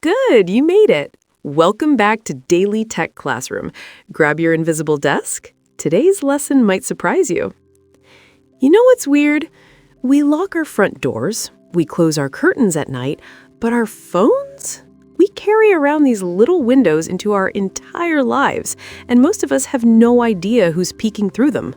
good. You made it. Welcome back to Daily Tech Classroom. Grab your invisible desk. Today's lesson might surprise you. You know what's weird? We lock our front doors, we close our curtains at night, but our phones? We carry around these little windows into our entire lives, and most of us have no idea who's peeking through them.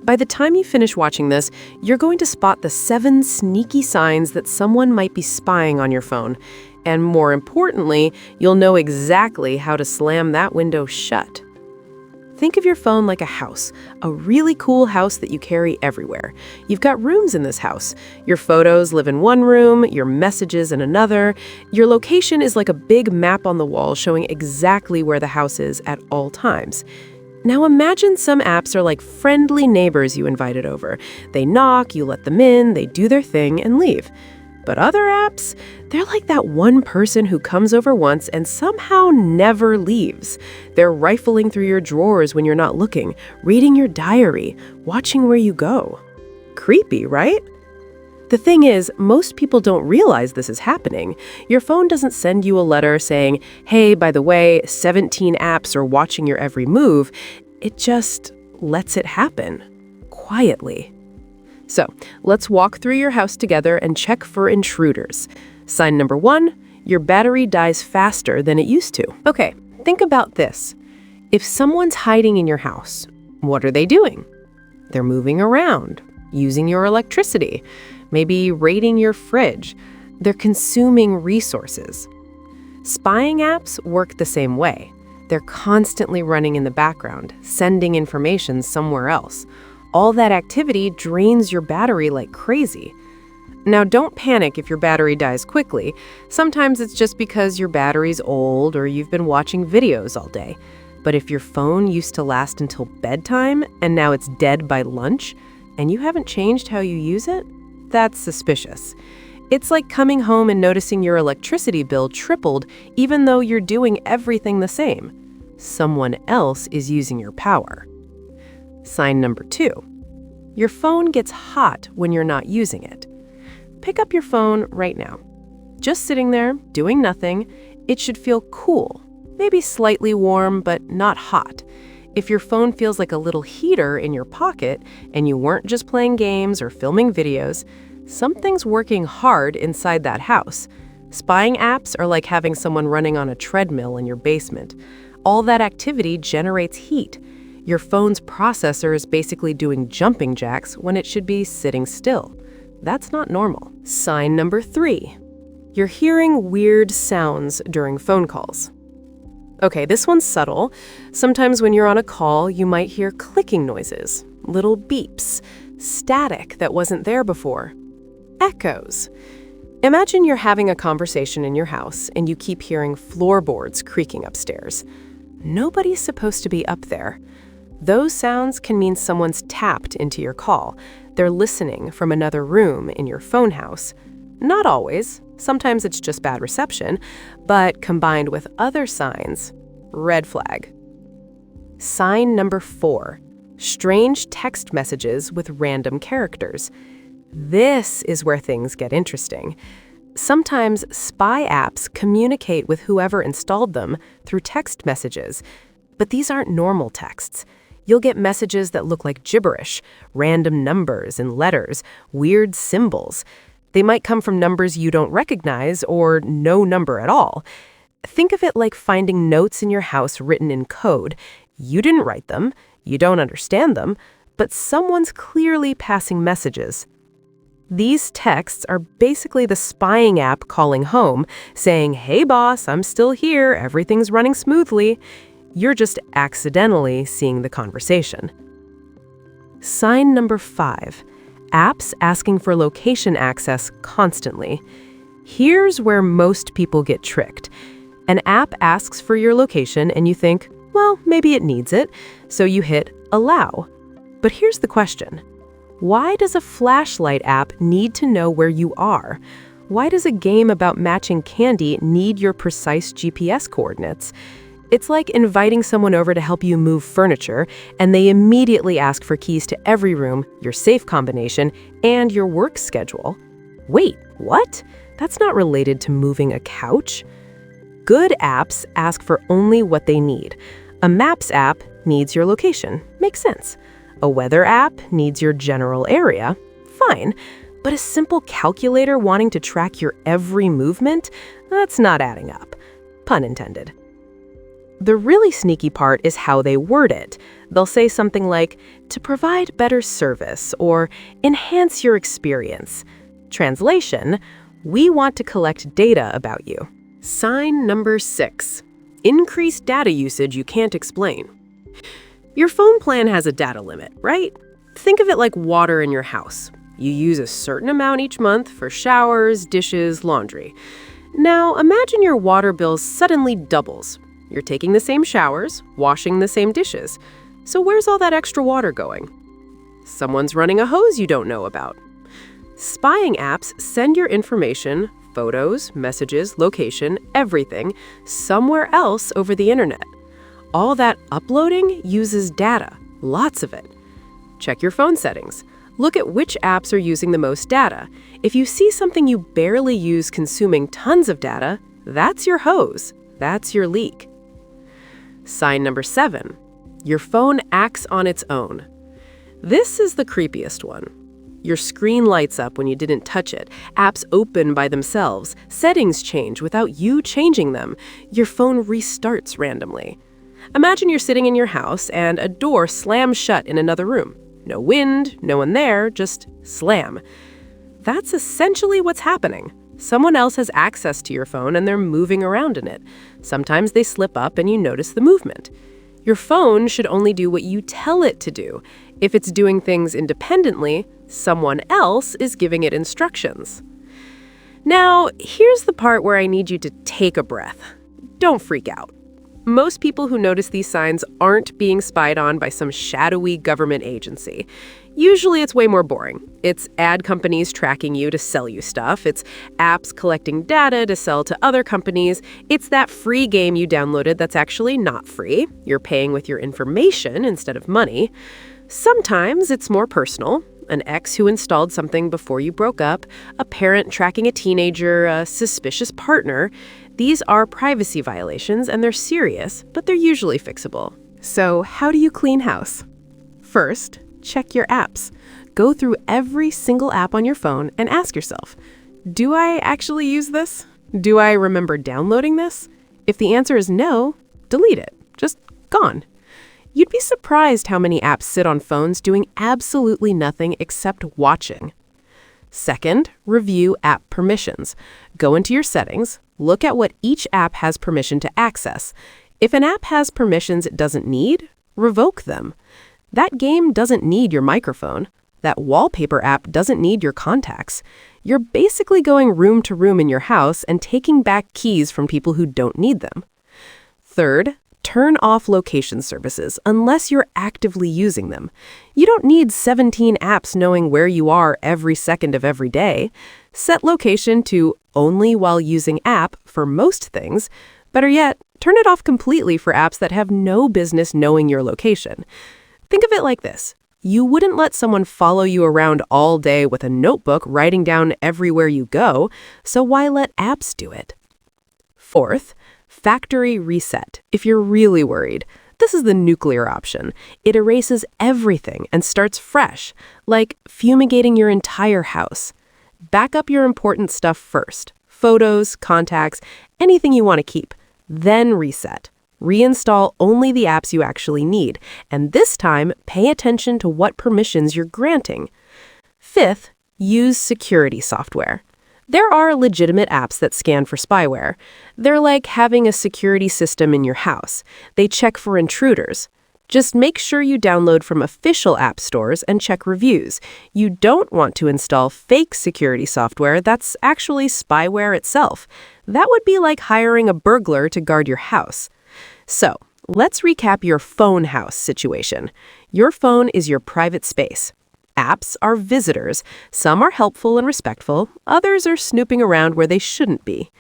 By the time you finish watching this, you're going to spot the 7 sneaky signs that someone might be spying on your phone. And more importantly, you'll know exactly how to slam that window shut. Think of your phone like a house, a really cool house that you carry everywhere. You've got rooms in this house. Your photos live in one room, your messages in another. Your location is like a big map on the wall showing exactly where the house is at all times. Now imagine some apps are like friendly neighbors you invited over. They knock, you let them in, they do their thing and leave. But other apps, they're like that one person who comes over once and somehow never leaves. They're rifling through your drawers when you're not looking, reading your diary, watching where you go. Creepy, right? The thing is, most people don't realize this is happening. Your phone doesn't send you a letter saying, hey, by the way, 17 apps are watching your every move. It just lets it happen, quietly. So, let's walk through your house together and check for intruders. Sign number 1, your battery dies faster than it used to. Okay, think about this. If someone's hiding in your house, what are they doing? They're moving around, using your electricity, maybe raiding your fridge. They're consuming resources. Spying apps work the same way. They're constantly running in the background, sending information somewhere else. All that activity drains your battery like crazy. Now, don't panic if your battery dies quickly. Sometimes it's just because your battery's old or you've been watching videos all day. But if your phone used to last until bedtime and now it's dead by lunch, and you haven't changed how you use it, that's suspicious. It's like coming home and noticing your electricity bill tripled even though you're doing everything the same. Someone else is using your power. Sign number 2. Your phone gets hot when you're not using it. Pick up your phone right now. Just sitting there, doing nothing, it should feel cool, maybe slightly warm, but not hot. If your phone feels like a little heater in your pocket and you weren't just playing games or filming videos, something's working hard inside that house. Spying apps are like having someone running on a treadmill in your basement. All that activity generates heat. Your phone's processor is basically doing jumping jacks when it should be sitting still. That's not normal. Sign number 3. You're hearing weird sounds during phone calls. Okay, this one's subtle. Sometimes when you're on a call, you might hear clicking noises, little beeps, static that wasn't there before, echoes. Imagine you're having a conversation in your house and you keep hearing floorboards creaking upstairs. Nobody's supposed to be up there. Those sounds can mean someone's tapped into your call. They're listening from another room in your phone house. Not always. Sometimes it's just bad reception, but combined with other signs, red flag. Sign number 4, strange text messages with random characters. This is where things get interesting. Sometimes spy apps communicate with whoever installed them through text messages, but these aren't normal texts. You'll get messages that look like gibberish, random numbers and letters, weird symbols. They might come from numbers you don't recognize or no number at all. Think of it like finding notes in your house written in code. You didn't write them, you don't understand them, but someone's clearly passing messages. These texts are basically the spying app calling home, saying, hey boss, I'm still here, everything's running smoothly. You're just accidentally seeing the conversation. Sign number 5, apps asking for location access constantly. Here's where most people get tricked. An app asks for your location and you think, well, maybe it needs it, so you hit allow. But here's the question. Why does a flashlight app need to know where you are? Why does a game about matching candy need your precise GPS coordinates? It's like inviting someone over to help you move furniture, and they immediately ask for keys to every room, your safe combination, and your work schedule. Wait, what? That's not related to moving a couch. Good apps ask for only what they need. A Maps app needs your location. Makes sense. A weather app needs your general area. Fine. But a simple calculator wanting to track your every movement? That's not adding up. Pun intended. The really sneaky part is how they word it. They'll say something like, to provide better service, or enhance your experience. Translation, we want to collect data about you. Sign number 6. Increased data usage you can't explain. Your phone plan has a data limit, right? Think of it like water in your house. You use a certain amount each month for showers, dishes, laundry. Now, imagine your water bill suddenly doubles. You're taking the same showers, washing the same dishes. So where's all that extra water going? Someone's running a hose you don't know about. Spying apps send your information, photos, messages, location, everything, somewhere else over the internet. All that uploading uses data, lots of it. Check your phone settings. Look at which apps are using the most data. If you see something you barely use consuming tons of data, that's your hose. That's your leak. Sign number 7. Your phone acts on its own. This is the creepiest one. Your screen lights up when you didn't touch it. Apps open by themselves. Settings change without you changing them. Your phone restarts randomly. Imagine you're sitting in your house and a door slams shut in another room. No wind, no one there, just slam. That's essentially what's happening. Someone else has access to your phone and they're moving around in it. Sometimes they slip up and you notice the movement. Your phone should only do what you tell it to do. If it's doing things independently, someone else is giving it instructions. Now, here's the part where I need you to take a breath. Don't freak out. Most people who notice these signs aren't being spied on by some shadowy government agency. Usually it's way more boring. It's ad companies tracking you to sell you stuff. It's apps collecting data to sell to other companies. It's that free game you downloaded that's actually not free. You're paying with your information instead of money. Sometimes it's more personal. An ex who installed something before you broke up, a parent tracking a teenager, a suspicious partner. These are privacy violations and they're serious, but they're usually fixable. So how do you clean house? First, check your apps. Go through every single app on your phone and ask yourself, do I actually use this? Do I remember downloading this? If the answer is no, delete it. Just gone. You'd be surprised how many apps sit on phones doing absolutely nothing except watching. Second, review app permissions. Go into your settings, look at what each app has permission to access. If an app has permissions it doesn't need, revoke them. That game doesn't need your microphone. That wallpaper app doesn't need your contacts. You're basically going room to room in your house and taking back keys from people who don't need them. Third, turn off location services unless you're actively using them. You don't need 17 apps knowing where you are every second of every day. Set location to only while using app for most things. Better yet, turn it off completely for apps that have no business knowing your location. Think of it like this. You wouldn't let someone follow you around all day with a notebook writing down everywhere you go, so why let apps do it? Fourth, factory reset, if you're really worried. This is the nuclear option. It erases everything and starts fresh, like fumigating your entire house. Back up your important stuff first. Photos, contacts, anything you want to keep. Then reset. Reinstall only the apps you actually need, and this time, pay attention to what permissions you're granting. Fifth, use security software. There are legitimate apps that scan for spyware. They're like having a security system in your house. They check for intruders. Just make sure you download from official app stores and check reviews. You don't want to install fake security software that's actually spyware itself. That would be like hiring a burglar to guard your house. So, let's recap your phone house situation. Your phone is your private space. Apps are visitors. Some are helpful and respectful. Others are snooping around where they shouldn't be.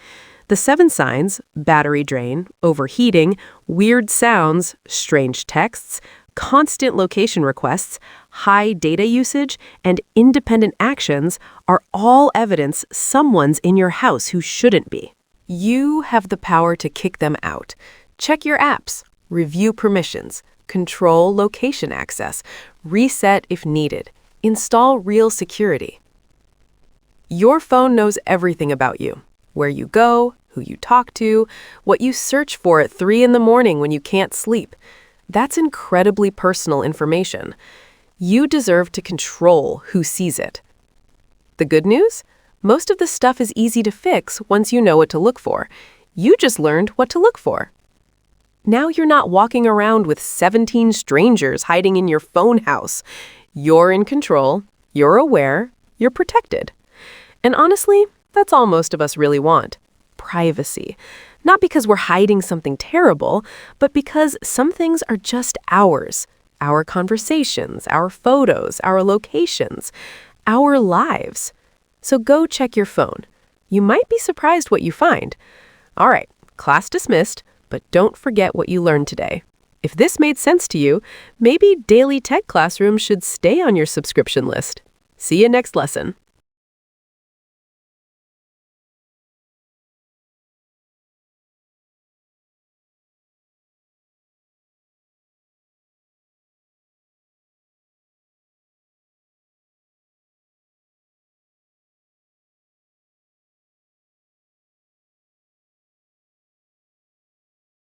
The 7 signs, battery drain, overheating, weird sounds, strange texts, constant location requests, high data usage, and independent actions are all evidence someone's in your house who shouldn't be. You have the power to kick them out. Check your apps, review permissions, control location access, reset if needed, install real security. Your phone knows everything about you: where you go, who you talk to, what you search for at 3 in the morning when you can't sleep. That's incredibly personal information. You deserve to control who sees it. The good news? Most of the stuff is easy to fix once you know what to look for. You just learned what to look for. Now you're not walking around with 17 strangers hiding in your phone house. You're in control, you're aware, you're protected. And honestly, that's all most of us really want: privacy. Not because we're hiding something terrible, but because some things are just ours. Our conversations, our photos, our locations, our lives. So go check your phone. You might be surprised what you find. All right, class dismissed, but don't forget what you learned today. If this made sense to you, maybe Daily Tech Classroom should stay on your subscription list. See you next lesson.